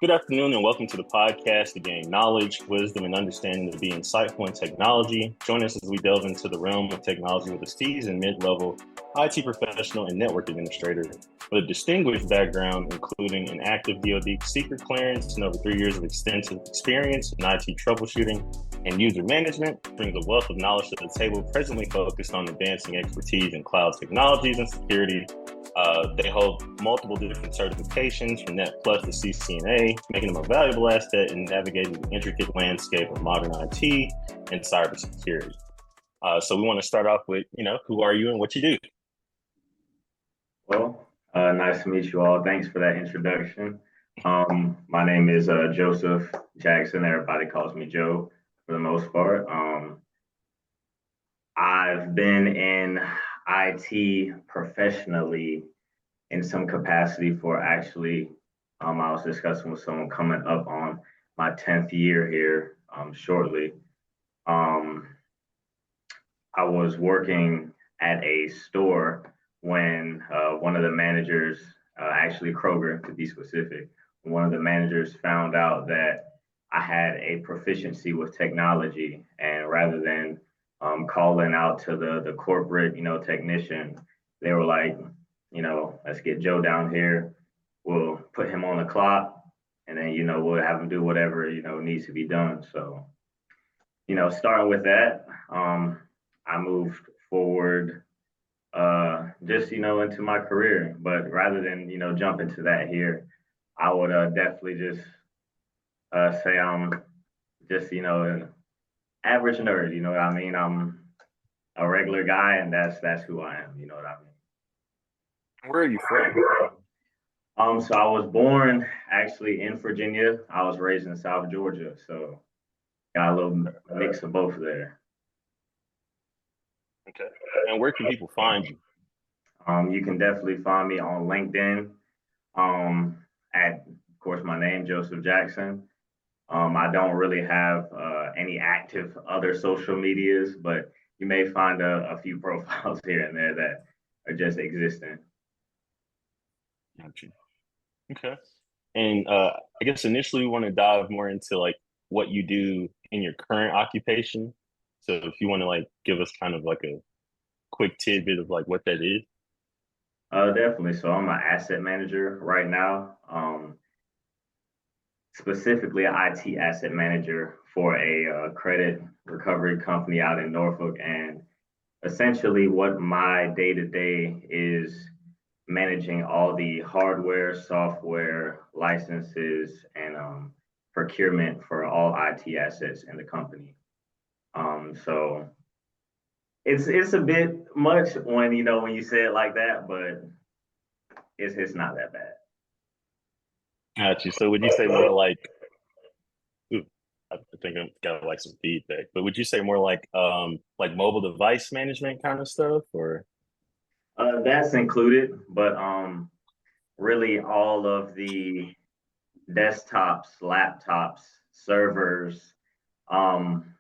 Good afternoon and welcome to the podcast to gain knowledge, wisdom, and understanding to be insightful in technology. Join us as we delve into the realm of technology with a seasoned mid-level IT professional and network administrator with a distinguished background, including an active DoD secret clearance and over 3 years of extensive experience in IT troubleshooting and user management, brings a wealth of knowledge to the table, presently focused on advancing expertise in cloud technologies and security. They hold multiple different certifications from Net Plus to CCNA, making them a valuable asset in navigating the intricate landscape of modern IT and cybersecurity. So we want to start off with, who are you and what you do? Nice to meet you all. Thanks for that introduction. My name is Joseph Jackson. Everybody calls me Joe for the most part. I've been in IT professionally in some capacity for actually, I was discussing with someone coming up on my 10th year here shortly. I was working at a store when one of the managers, actually Kroger to be specific, one of the managers found out that I had a proficiency with technology, and rather than calling out to the corporate, technician, they were like, let's get Joe down here. We'll put him on the clock, and then we'll have him do whatever needs to be done. So, starting with that, I moved forward just into my career. But rather than jump into that here, I would definitely just say I'm just an average nerd. You know what I mean? I'm a regular guy, and that's who I am. You know what I mean? Where are you from? So I was born actually in Virginia. I was raised in South Georgia, so got a little mix of both there. Okay. And where can people find you? You can definitely find me on LinkedIn. At of course my name Joseph Jackson. I don't really have any active other social medias, but you may find a few profiles here and there that are just existing. Gotcha. Okay. And I guess initially we want to dive more into like what you do in your current occupation. So if you want to like give us kind of like a quick tidbit of like what that is. Definitely. So I'm an asset manager right now, specifically an IT asset manager for a credit recovery company out in Norfolk. And essentially, what my day to day is managing all the hardware, software, licenses, and procurement for all IT assets in the company. So it's a bit much when you say it like that, but it's not that bad. Gotcha. So would you say more like, ooh, I think I've got like some feedback, but would you say more like mobile device management kind of stuff or? That's included, but really all of the desktops, laptops, servers, um,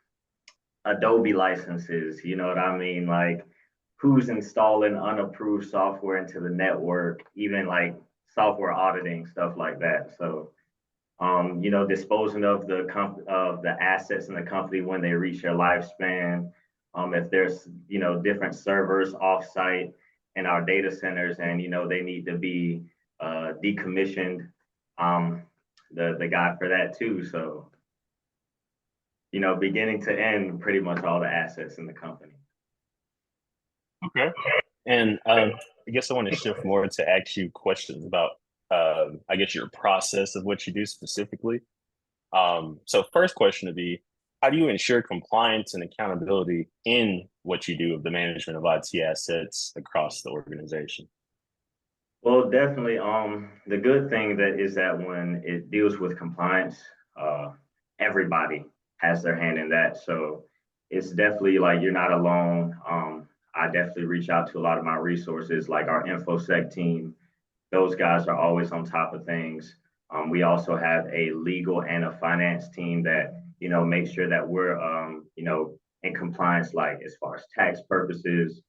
Adobe licenses, you know what I mean? Like who's installing unapproved software into the network, even like software auditing, stuff like that. So disposing of the assets in the company when they reach their lifespan. If there's different servers offsite in our data centers, and they need to be decommissioned. The guy for that too. So beginning to end, pretty much all the assets in the company. Okay. And I guess I want to shift more to ask you questions about, I guess, your process of what you do specifically. So first question would be, how do you ensure compliance and accountability in what you do of the management of IT assets across the organization? Well, definitely. The good thing that is that when it deals with compliance, uh, everybody has their hand in that. So it's definitely like you're not alone. I definitely reach out to a lot of my resources, like our InfoSec team. Those guys are always on top of things. We also have a legal and a finance team that make sure that we're in compliance, like as far as tax purposes.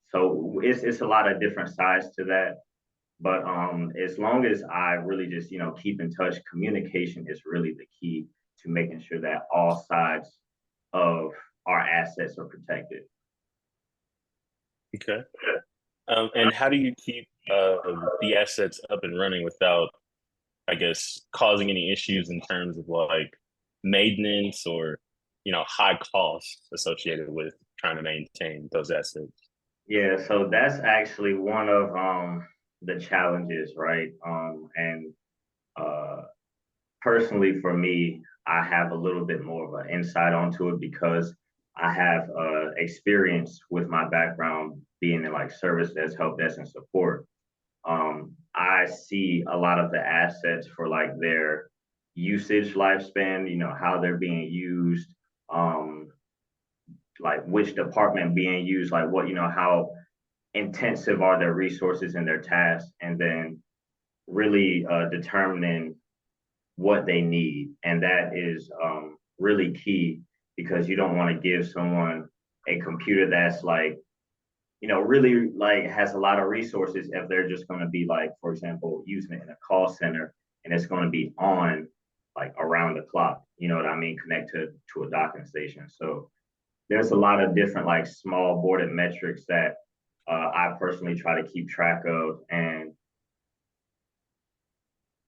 So it's a lot of different sides to that. But as long as I really just, keep in touch, communication is really the key to making sure that all sides of our assets are protected. Okay. And how do you keep the assets up and running without, I guess, causing any issues in terms of like maintenance or, high costs associated with trying to maintain those assets? Yeah, so that's actually one of the challenges, right? And uh, personally for me, I have a little bit more of an insight onto it because I have experience with my background being in like service desk, help desk, and support. I see a lot of the assets for like their usage lifespan, how they're being used, um, like which department being used, like what, how intensive are their resources and their tasks, and then really determining what they need. And that is really key because you don't want to give someone a computer that's like, really like has a lot of resources if they're just going to be like, for example, using it in a call center and it's going to be on like around the clock, you know what I mean, connected to a docking station. So there's a lot of different like small boarded metrics that I personally try to keep track of. And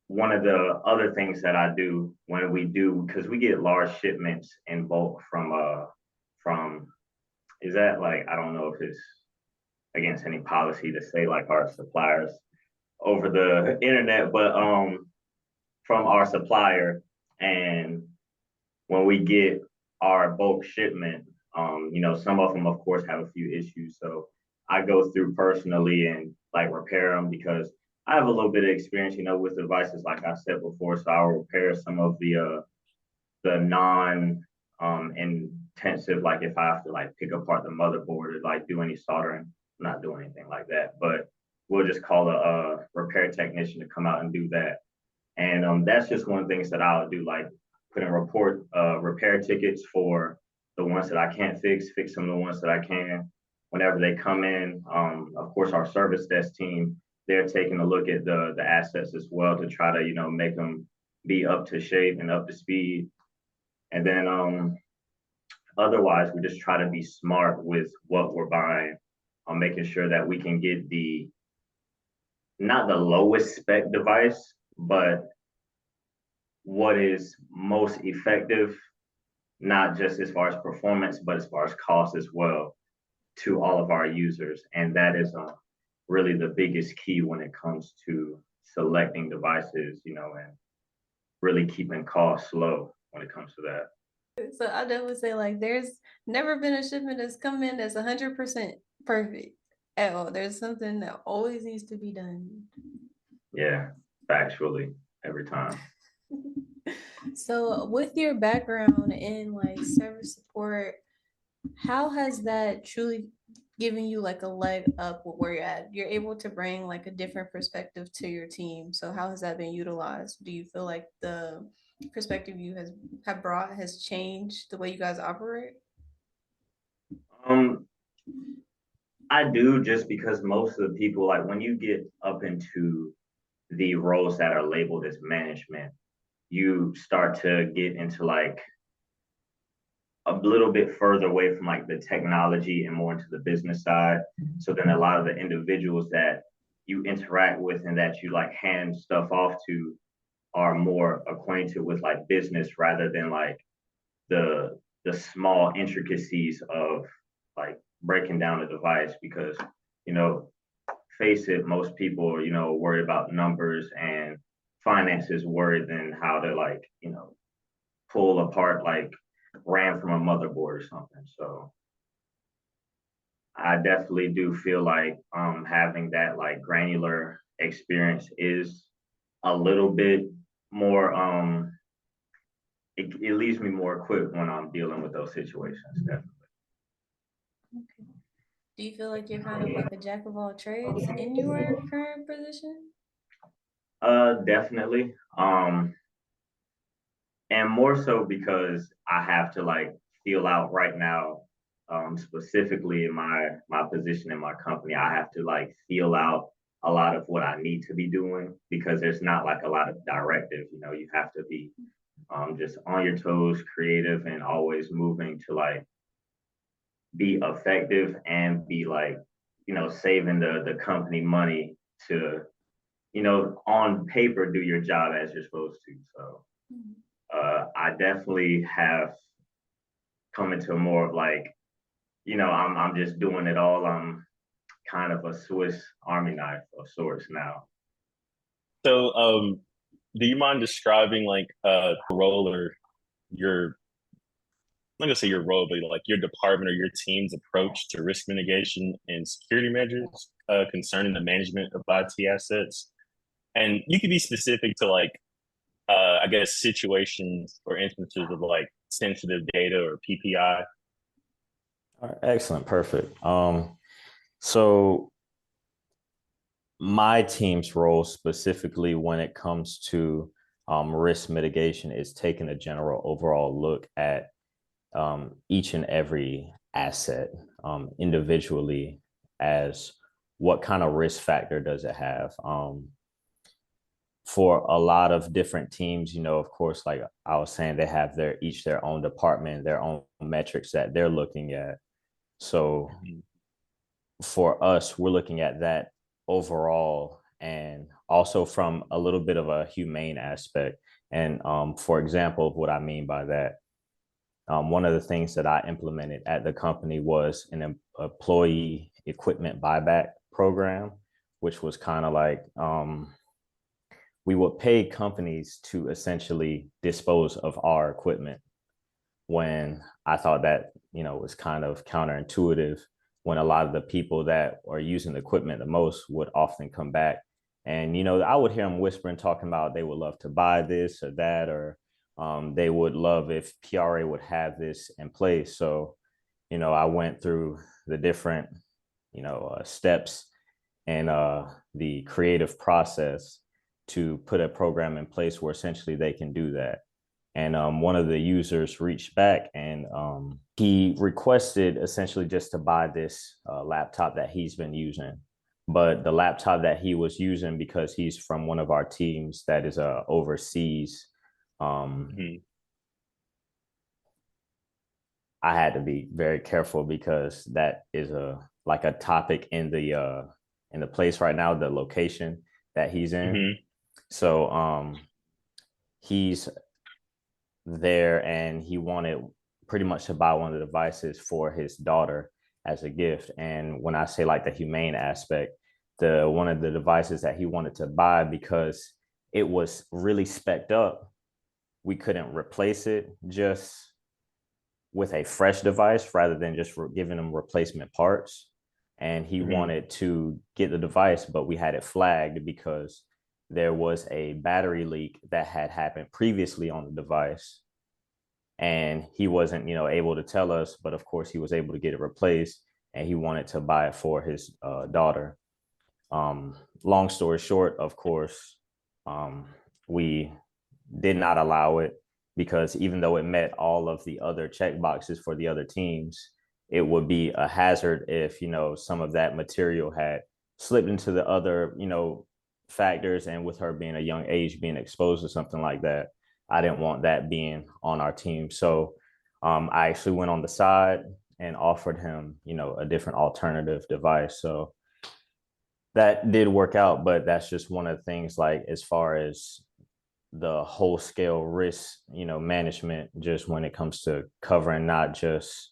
one of the other things that I do when we do, because we get large shipments in bulk from is that like I don't know if it's against any policy to say like our suppliers over the internet, but from our supplier. And when we get our bulk shipment, some of them of course have a few issues. So I go through personally and like repair them because I have a little bit of experience, with devices like I said before. So I'll repair some of the non intensive, like if I have to like pick apart the motherboard or like do any soldering, I'm not doing anything like that. But we'll just call a repair technician to come out and do that. And that's just one of the things that I'll do, like put in report repair tickets for the ones that I can't fix some of the ones that I can. Whenever they come in, of course, our service desk team, they're taking a look at the assets as well to try to, make them be up to shape and up to speed. And then otherwise, we just try to be smart with what we're buying, on making sure that we can get the not the lowest spec device, but what is most effective, not just as far as performance, but as far as cost as well to all of our users. And that is really the biggest key when it comes to selecting devices, and really keeping costs low when it comes to that. So I definitely say like there's never been a shipment that's come in that's 100% perfect at all. There's something that always needs to be done. Yeah, factually, every time. So with your background in like service support, how has that truly given you like a leg up with where you're at? You're able to bring like a different perspective to your team. So how has that been utilized? Do you feel like the perspective you have brought has changed the way you guys operate? Um, I do, just because most of the people, like when you get up into the roles that are labeled as management, you start to get into like a little bit further away from like the technology and more into the business side. So then a lot of the individuals that you interact with and that you like hand stuff off to are more acquainted with like business rather than like the small intricacies of like breaking down a device. Because you know face it, most people are worried about numbers and finances worried than how to like pull apart like RAM from a motherboard or something. So I definitely do feel like having that like granular experience is a little bit more it leaves me more equipped when I'm dealing with those situations, definitely. Okay. Do you feel like you're kind of like a jack of all trades in your current position? Definitely. And more so because I have to like feel out right now, specifically in my position in my company. I have to like feel out a lot of what I need to be doing because there's not like a lot of directive. You have to be just on your toes, creative, and always moving to like be effective and be like, saving the company money to, on paper do your job as you're supposed to. So I definitely have come into more of like, I'm just doing it all. I'm kind of a Swiss Army knife of sorts now. So, do you mind describing like role or your, I'm not gonna say your role, but like your department or your team's approach to risk mitigation and security measures concerning the management of IT assets? And you could be specific to like, I guess, situations or instances of like sensitive data or PPI. All right, excellent, perfect. So my team's role specifically when it comes to risk mitigation is taking a general overall look at each and every asset individually as what kind of risk factor does it have. For a lot of different teams, of course, like I was saying, they have their own department, their own metrics that they're looking at. So for us, we're looking at that overall and also from a little bit of a humane aspect. And for example, what I mean by that, one of the things that I implemented at the company was an employee equipment buyback program, which was kind of like we would pay companies to essentially dispose of our equipment when I thought that, was kind of counterintuitive when a lot of the people that are using the equipment the most would often come back. And, I would hear them whispering, talking about they would love to buy this or that, or they would love if PRA would have this in place. So, I went through the different, steps and the creative process to put a program in place where essentially they can do that. And one of the users reached back and he requested essentially just to buy this laptop that he's been using. But the laptop that he was using, because he's from one of our teams that is overseas, I had to be very careful because that is like a topic in the place right now, the location that he's in. So he's there and he wanted pretty much to buy one of the devices for his daughter as a gift. And when I say like the humane aspect, one of the devices that he wanted to buy, because it was really specced up, we couldn't replace it just with a fresh device rather than just giving him replacement parts. And he wanted to get the device, but we had it flagged because there was a battery leak that had happened previously on the device. And he wasn't, able to tell us, but of course he was able to get it replaced and he wanted to buy it for his daughter. Long story short, of course, we did not allow it because even though it met all of the other check boxes for the other teams, it would be a hazard if, some of that material had slipped into the other, factors. And with her being a young age, being exposed to something like that, I didn't want that being on our team. So I actually went on the side and offered him, a different alternative device. So that did work out, but that's just one of the things, like as far as the whole scale risk, management, just when it comes to covering not just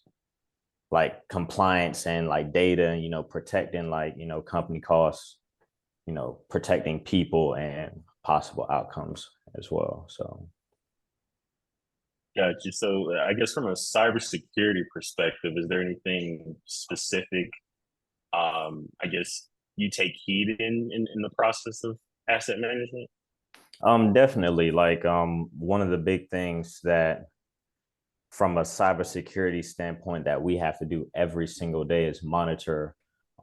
like compliance and like data, protecting like, company costs, protecting people and possible outcomes as well. So. Gotcha. So I guess from a cybersecurity perspective, is there anything specific, I guess you take heed in the process of asset management? Definitely. Like one of the big things that from a cybersecurity standpoint that we have to do every single day is monitor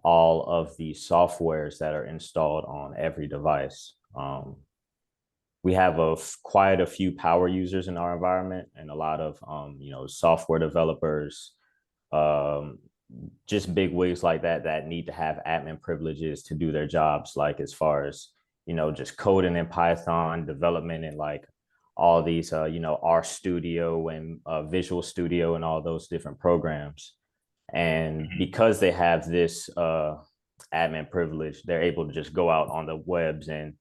all of the softwares that are installed on every device. We have quite a few power users in our environment and a lot of software developers, just big wigs like that need to have admin privileges to do their jobs, like as far as, just coding in Python, development and like all these, R Studio and Visual Studio and all those different programs. And because they have this admin privilege, they're able to just go out on the webs and,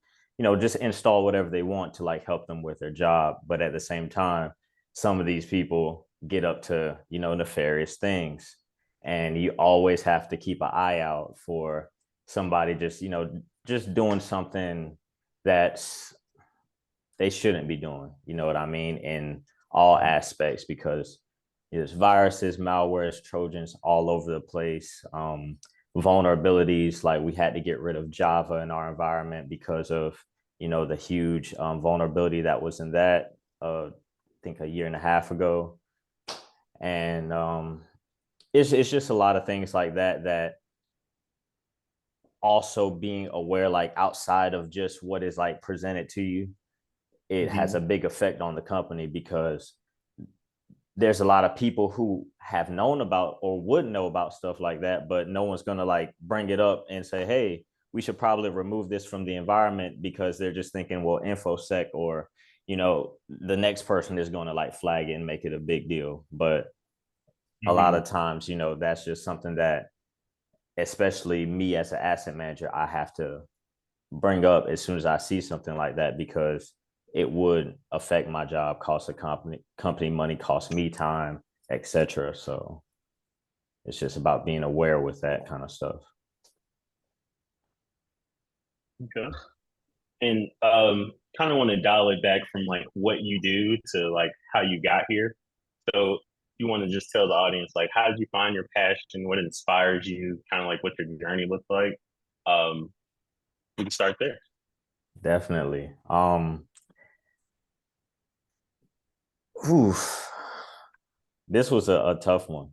just install whatever they want to like help them with their job. But at the same time, some of these people get up to, nefarious things. And you always have to keep an eye out for somebody just doing something that's they shouldn't be doing, you know what I mean, in all aspects, because there's viruses, malwares, Trojans all over the place. Vulnerabilities, like we had to get rid of Java in our environment because of, the huge vulnerability that was in that, I think a year and a half ago. And it's just a lot of things like that also being aware, like outside of just what is like presented to you, it has a big effect on the company, because there's a lot of people who have known about or would know about stuff like that, but no one's going to like bring it up and say, hey, we should probably remove this from the environment, because they're just thinking, well, InfoSec or, the next person is going to like flag it and make it a big deal. But a lot of times, that's just something that, especially me as an asset manager, I have to bring up as soon as I see something like that, because it would affect my job, cost the company money, cost me time, etc. So it's just about being aware with that kind of stuff. Okay. And kind of want to dial it back from like what you do to like how you got here. So you want to just tell the audience like how did you find your passion, what inspires you, kind of like what your journey looked like. We can start there. Definitely. This was a tough one.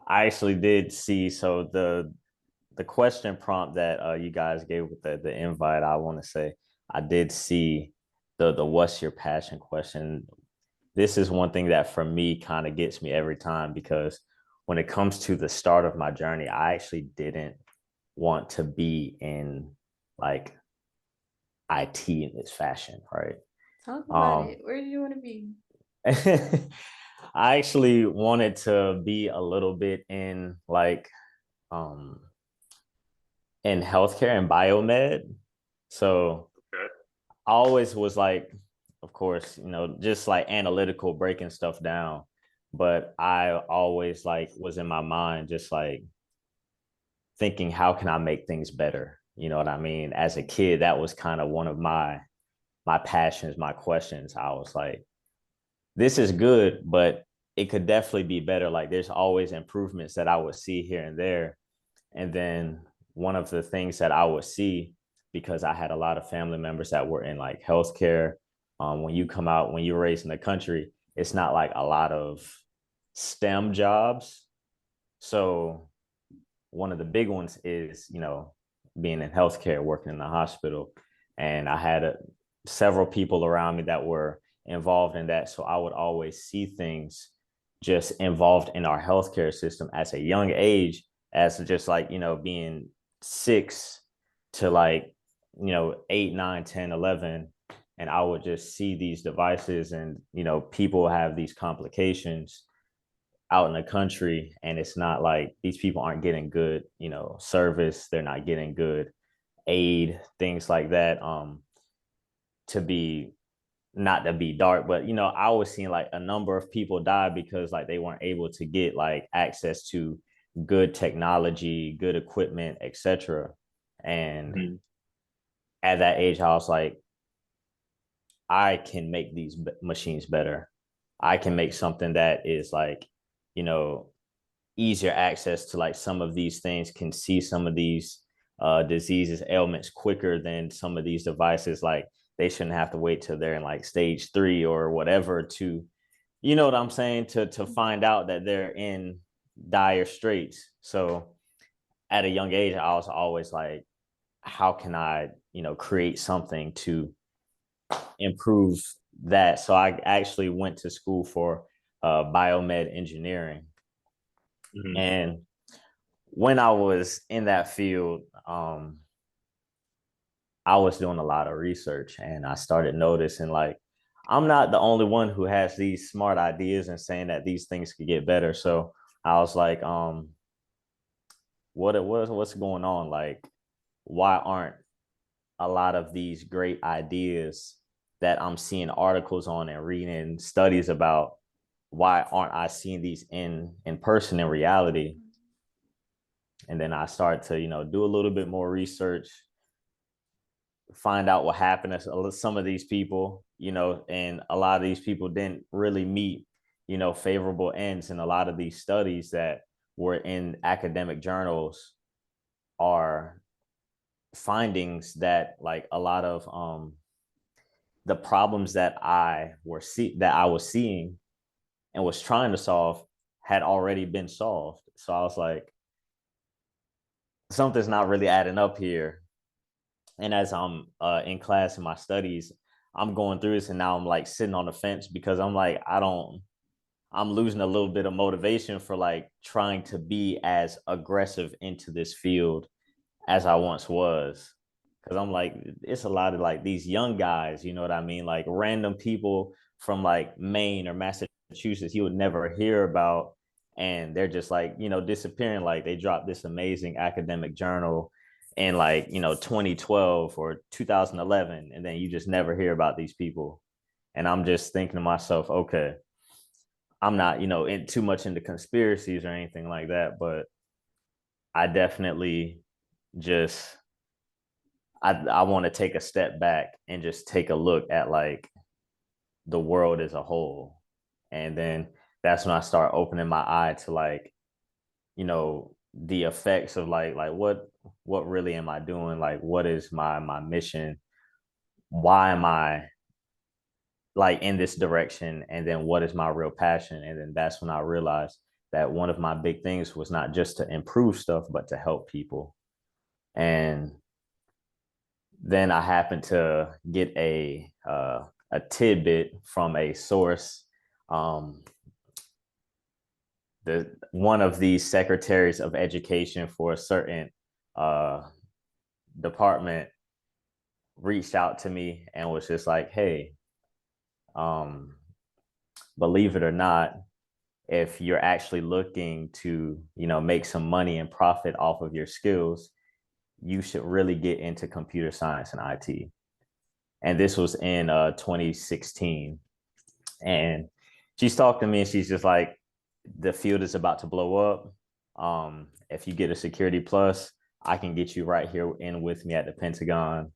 I actually did see, so the question prompt that you guys gave with the invite, I want to say I did see the what's your passion question. This is one thing that for me kind of gets me every time, because when it comes to the start of my journey, I actually didn't want to be in like IT in this fashion, right? Talk about it. Where do you want to be? I actually wanted to be a little bit in like in healthcare and biomed. So I always was like, of course, just like analytical, breaking stuff down. But I always like was in my mind just like thinking, how can I make things better? You know what I mean? As a kid, that was kind of one of my passions, my questions. I was like, this is good, but it could definitely be better. Like there's always improvements that I would see here and there. And then one of the things that I would see, because I had a lot of family members that were in like healthcare, when you come out, when you're raised in the country, it's not like a lot of STEM jobs. So one of the big ones is, being in healthcare, working in the hospital. And I had several people around me that were involved in that. So I would always see things just involved in our healthcare system as a young age, as just like, being 6 to like, 8, 9, 10, 11. And I would just see these devices and, people have these complications out in the country. And it's not like these people aren't getting good, service. They're not getting good aid, things like that. To be not to be dark, but I was seeing like a number of people die because like they weren't able to get like access to good technology, good equipment, etc. And at that age, I was like, I can make these machines better. I can make something that is like, easier access to like some of these things, can see some of these diseases, ailments quicker than some of these devices. Like they shouldn't have to wait till they're in like stage 3 or whatever to, you know what I'm saying, to find out that they're in dire straits. So at a young age, I was always like, how can I, create something to improve that? So I actually went to school for biomed engineering. And when I was in that field, I was doing a lot of research, and I started noticing like I'm not the only one who has these smart ideas and saying that these things could get better. So I was like, what's going on? Like, why aren't a lot of these great ideas that I'm seeing articles on and reading studies about, why aren't I seeing these in person in reality? And then I start to, do a little bit more research, find out what happened to some of these people, and a lot of these people didn't really meet, favorable ends. And a lot of these studies that were in academic journals are findings that like a lot of the problems that I was seeing and was trying to solve had already been solved. So I was like, something's not really adding up here. And as I'm in class in my studies, I'm going through this, and now I'm like sitting on the fence because I'm like, I'm losing a little bit of motivation for like trying to be as aggressive into this field as I once was. Cause I'm like, it's a lot of like these young guys, you know what I mean? Like random people from like Maine or Massachusetts you would never hear about. And they're just like, disappearing. Like they dropped this amazing academic journal in like, 2012 or 2011. And then you just never hear about these people. And I'm just thinking to myself, okay, I'm not, in too much into conspiracies or anything like that, but I definitely just I want to take a step back and just take a look at like the world as a whole. And then that's when I start opening my eye to like, the effects of like what really am I doing? Like what is my mission? Why am I like in this direction? And then what is my real passion? And then that's when I realized that one of my big things was not just to improve stuff, but to help people. And then I happened to get a tidbit from a source. The one of the secretaries of education for a certain department reached out to me and was just like, "Hey, believe it or not, if you're actually looking to, make some money and profit off of your skills, you should really get into computer science and IT." And this was in 2016. And she's talking to me and she's just like, the field is about to blow up. If you get a security plus, I can get you right here in with me at the Pentagon.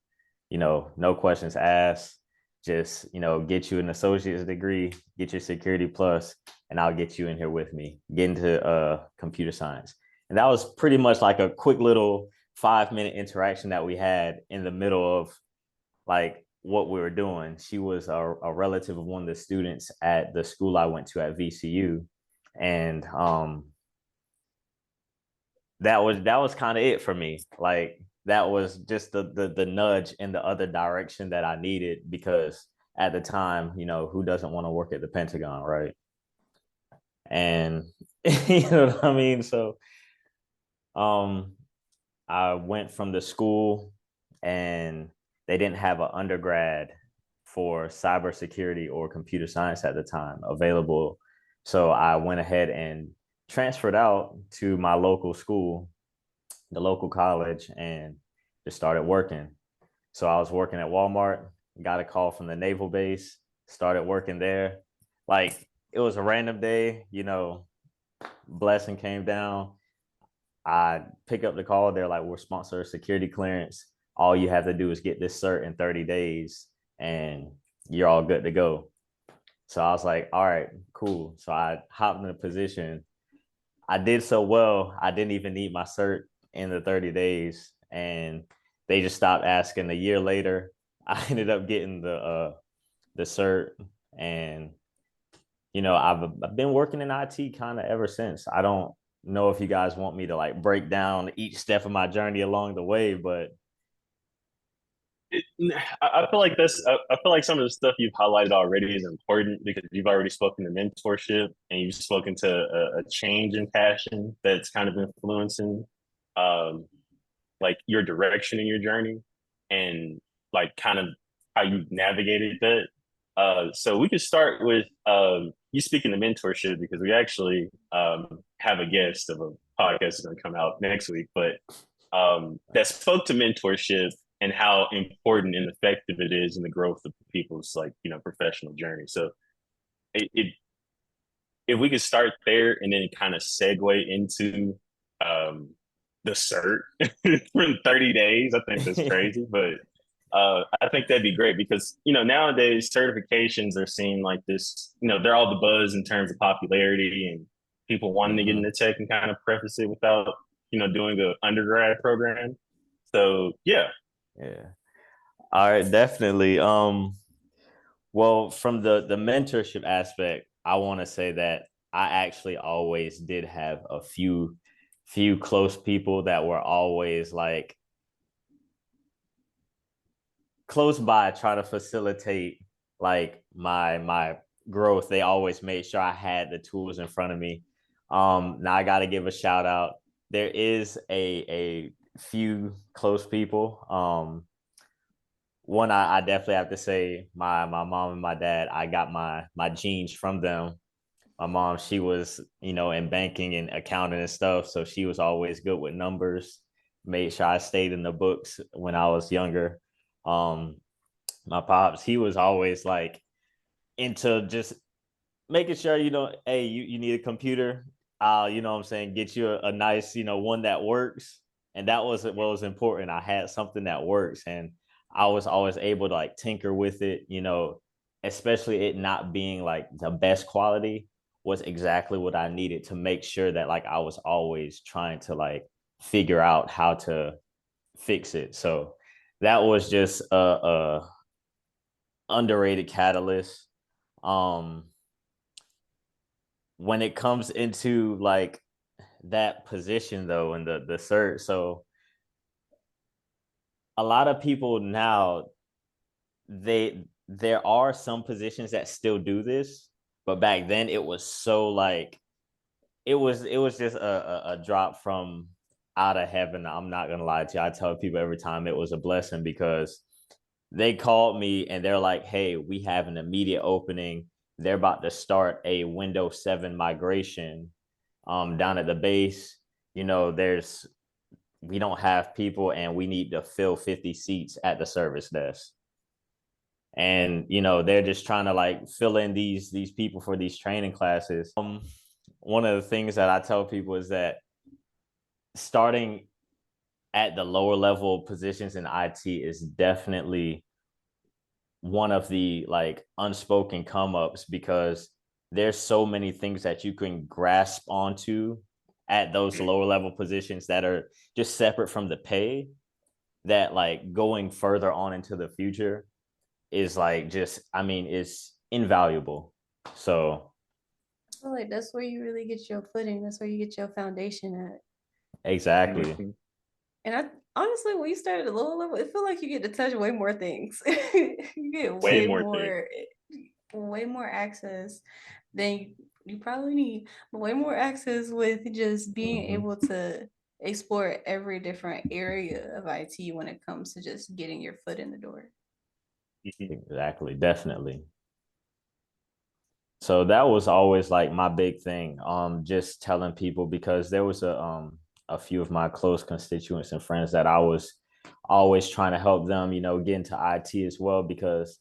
No questions asked. Just, get you an associate's degree, get your security plus, and I'll get you in here with me, get into computer science. And that was pretty much like a quick little 5-minute interaction that we had in the middle of like what we were doing. She was a relative of one of the students at the school I went to at VCU. And that was kind of it for me. Like that was just the nudge in the other direction that I needed, because at the time, who doesn't want to work at the Pentagon, right? And you know what I mean? So I went from the school, and they didn't have an undergrad for cybersecurity or computer science at the time available. So I went ahead and transferred out to my local school, the local college, and just started working. So I was working at Walmart, got a call from the naval base, started working there. Like it was a random day, blessing came down. I pick up the call. They're like, we're sponsor security clearance. All you have to do is get this cert in 30 days and you're all good to go. So I was like, all right, cool. So I hopped in a position. I did so well, I didn't even need my cert in the 30 days. And they just stopped asking. A year later, I ended up getting the cert. And, I've been working in IT kind of ever since. I don't know if you guys want me to like break down each step of my journey along the way, but it, I feel like I feel like some of the stuff you've highlighted already is important because you've already spoken to mentorship and you've spoken to a change in passion that's kind of influencing um, like your direction in your journey and like kind of how you navigated that. So we could start with you speaking to mentorship because we actually have a guest of a podcast that's going to come out next week, but that spoke to mentorship and how important and effective it is in the growth of people's like professional journey. So it if we could start there and then kind of segue into um, the cert for 30 days, I think that's crazy, but I think that'd be great because nowadays certifications are seen like this. They're all the buzz in terms of popularity and people wanting to get Mm-hmm. into tech and kind of preface it without doing an undergrad program. So yeah. Yeah. All right, definitely. Well, from the mentorship aspect, I want to say that I actually always did have a few close people that were always like close by trying to facilitate like my growth. They always made sure I had the tools in front of me. Now I got to give a shout out. There is a few close people. One I definitely have to say my mom and my dad. I got my genes from them. My mom, she was in banking and accounting and stuff, so she was always good with numbers. Made sure I stayed in the books when I was younger. Um, my pops, he was always like into just making sure hey, you need a computer. What I'm saying, get you a nice one that works, and that was what was important. I had something that works, and I was always able to like tinker with it, especially it not being like the best quality was exactly what I needed to make sure that like I was always trying to like figure out how to fix it. So that was just a underrated catalyst. Um, when it comes into like that position though, and the cert, so a lot of people now there are some positions that still do this, but back then it was so like it was just a drop from out of heaven. I'm not gonna lie to you. I tell people every time it was a blessing because they called me and they're like, hey, we have an immediate opening. They're about to start a Windows 7 migration down at the base. There's we don't have people and we need to fill 50 seats at the service desk. And they're just trying to like fill in these people for these training classes. One of the things that I tell people is that starting at the lower level positions in IT is definitely one of the like unspoken come ups because there's so many things that you can grasp onto at those lower level positions that are just separate from the pay that like going further on into the future is like just it's invaluable. So I feel like that's where you really get your footing. That's where you get your foundation at. exactly. Mhm. And I honestly, when you start at a lower level, it feels like you get to touch way more things. You get Way more things. way more access than you probably need, but way more access with just being Mm-hmm. able to explore every different area of IT when it comes to just getting your foot in the door. Mhm. Exactly, definitely. So that was always like my big thing. Just telling people because there was a few of my close constituents and friends that I was always trying to help them, get into IT as well because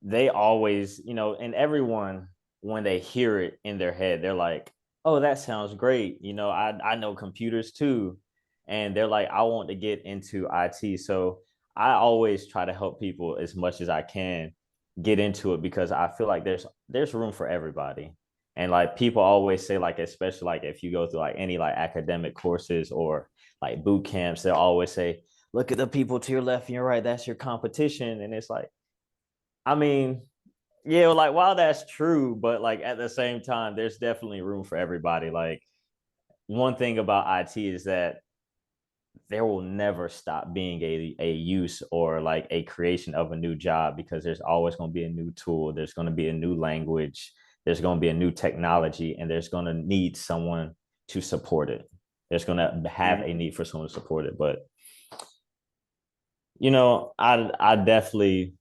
they always, and everyone when they hear it in their head, they're like, "Oh, that sounds great." I know computers too, and they're like, "I want to get into IT." So I always try to help people as much as I can get into it because I feel like there's room for everybody. And like people always say, like, especially like if you go through like any like academic courses or like boot camps, they'll always say, look at the people to your left and your right, that's your competition. And it's like, I mean, yeah, like while that's true, but like at the same time, there's definitely room for everybody. Like one thing about IT is that there will never stop being a use or like a creation of a new job, because there's always going to be a new tool. There's going to be a new language. There's going to be a new technology, and there's going to need someone to support it. There's going to have a need for someone to support it. But, I definitely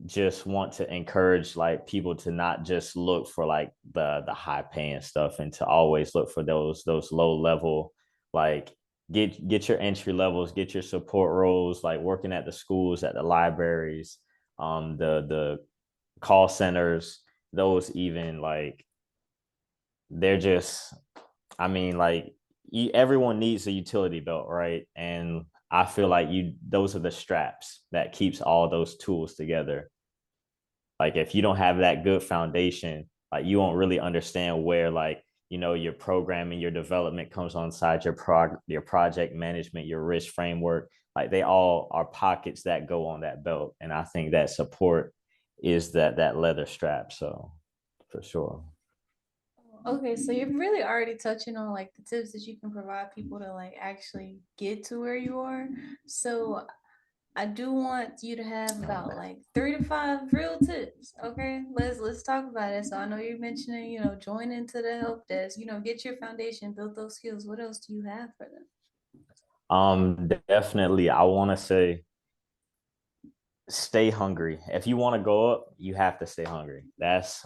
just want to encourage like people to not just look for like the high paying stuff, and to always look for those low level, like get your entry levels, get your support roles, like working at the schools, at the libraries, the call centers, those even like they're just, I mean, like everyone needs a utility belt, right? And I feel like those are the straps that keeps all those tools together. Like if you don't have that good foundation, like you won't really understand where like, your programming, your development comes on side, your project management, your risk framework. Like they all are pockets that go on that belt. And I think that support is that leather strap. So for sure. Okay, so you're really already touching on like the tips that you can provide people to like actually get to where you are. So I do want you to have about like 3 to 5 real tips. Okay, let's talk about it. So I know you're mentioning, join into the help desk, get your foundation, build those skills. What else do you have for them? Definitely, I want to say stay hungry. If you want to go up, you have to stay hungry. That's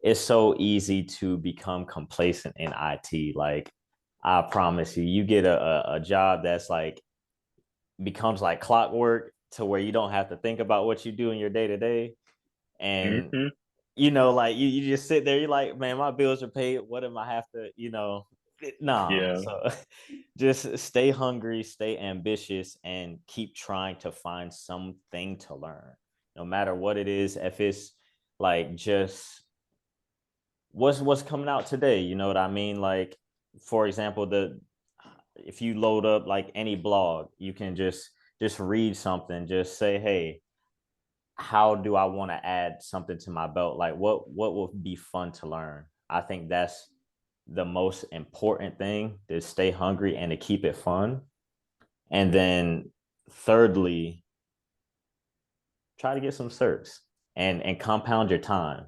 it's so easy to become complacent in IT. Like I promise you, you get a job that's like becomes like clockwork, to where you don't have to think about what you do in your day to day. And like you just sit there, you're like, man, my bills are paid. What am I have to, nah. Yeah. So just stay hungry, stay ambitious, and keep trying to find something to learn, no matter what it is. If it's like just what's coming out today, you know what I mean? Like, for example, if you load up like any blog, you can just read something, just say, hey, how do I want to add something to my belt? Like what will be fun to learn? I think that's the most important thing, to stay hungry and to keep it fun. And then thirdly, try to get some certs and compound your time.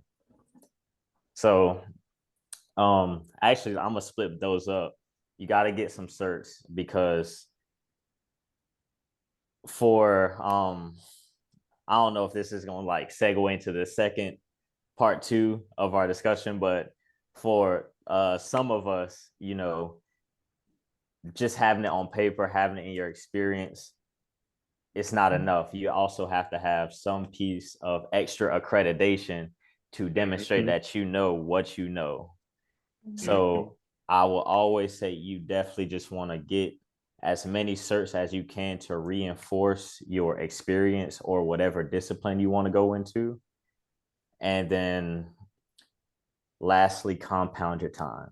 So actually I'm gonna split those up. You got to get some certs, because for I don't know if this is gonna like segue into the second part 2 of our discussion, but for some of us, just having it on paper, having it in your experience, it's not enough. You also have to have some piece of extra accreditation to demonstrate that you know what you know. So I will always say you definitely just want to get as many certs as you can to reinforce your experience or whatever discipline you want to go into. And then lastly, compound your time.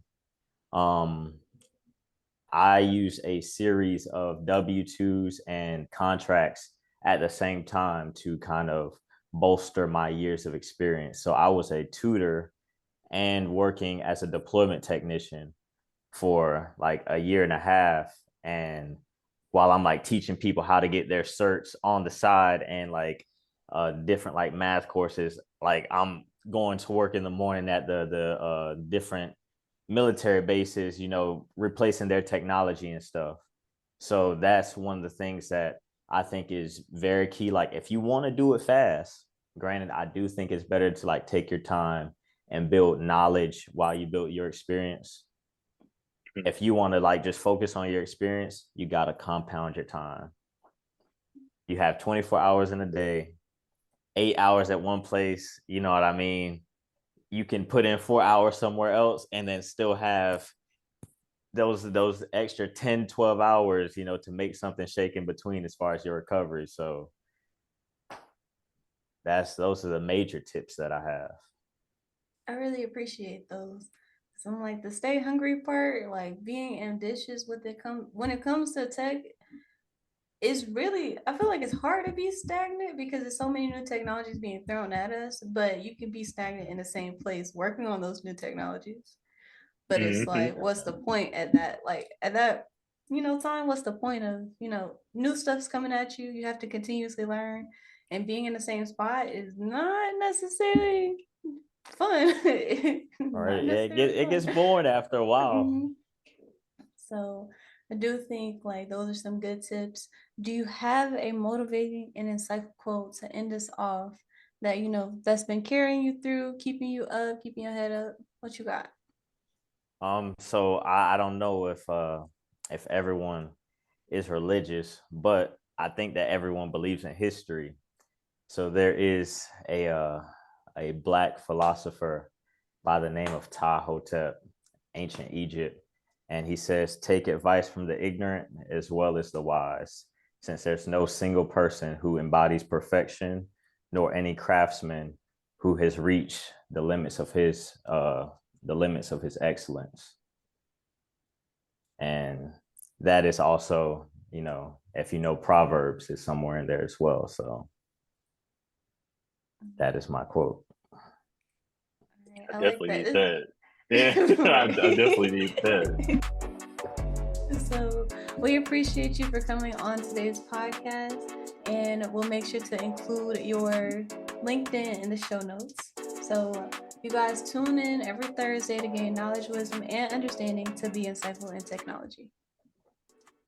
I use a series of W-2s and contracts at the same time to kind of bolster my years of experience. So I was a tutor and working as a deployment technician for like a year and a half. And while I'm like teaching people how to get their certs on the side, and like different like math courses, like I'm going to work in the morning at the different military bases, replacing their technology and stuff. So that's one of the things that I think is very key. Like if you want to do it fast, granted, I do think it's better to like take your time and build knowledge while you build your experience. If you want to like just focus on your experience, you got to compound your time. You have 24 hours in a day, 8 hours at one place. You know what I mean? You can put in 4 hours somewhere else and then still have those extra 10, 12 hours, to make something shake in between as far as your recovery. So those are the major tips that I have. I really appreciate those. So I'm like the stay hungry part, like being ambitious when it comes to tech, it's really, I feel like it's hard to be stagnant because there's so many new technologies being thrown at us, but you can be stagnant in the same place working on those new technologies. But it's like, what's the point at that? Like at that time, what's the point of, new stuff's coming at you. You have to continuously learn, and being in the same spot is not necessarily fun. All right. Not Yeah, necessarily it gets fun. bored after a while. Mhm. So I do think like those are some good tips. Do you have a motivating and insightful quote to end us off that that's been carrying you through, keeping you up, keeping your head up? What you got? So I don't know if everyone is religious, but I think that everyone believes in history. So there is a black philosopher by the name of Ptahhotep, ancient Egypt, and he says, "Take advice from the ignorant as well as the wise, since there's no single person who embodies perfection, nor any craftsman who has reached the limits of his excellence." And that is also, if you know Proverbs, is somewhere in there as well. So that is my quote. I I like definitely need that. that. Yeah, I definitely need that. So we appreciate you for coming on today's podcast, and we'll make sure to include your LinkedIn in the show notes. So you guys tune in every Thursday to gain knowledge, wisdom, and understanding to be insightful in technology.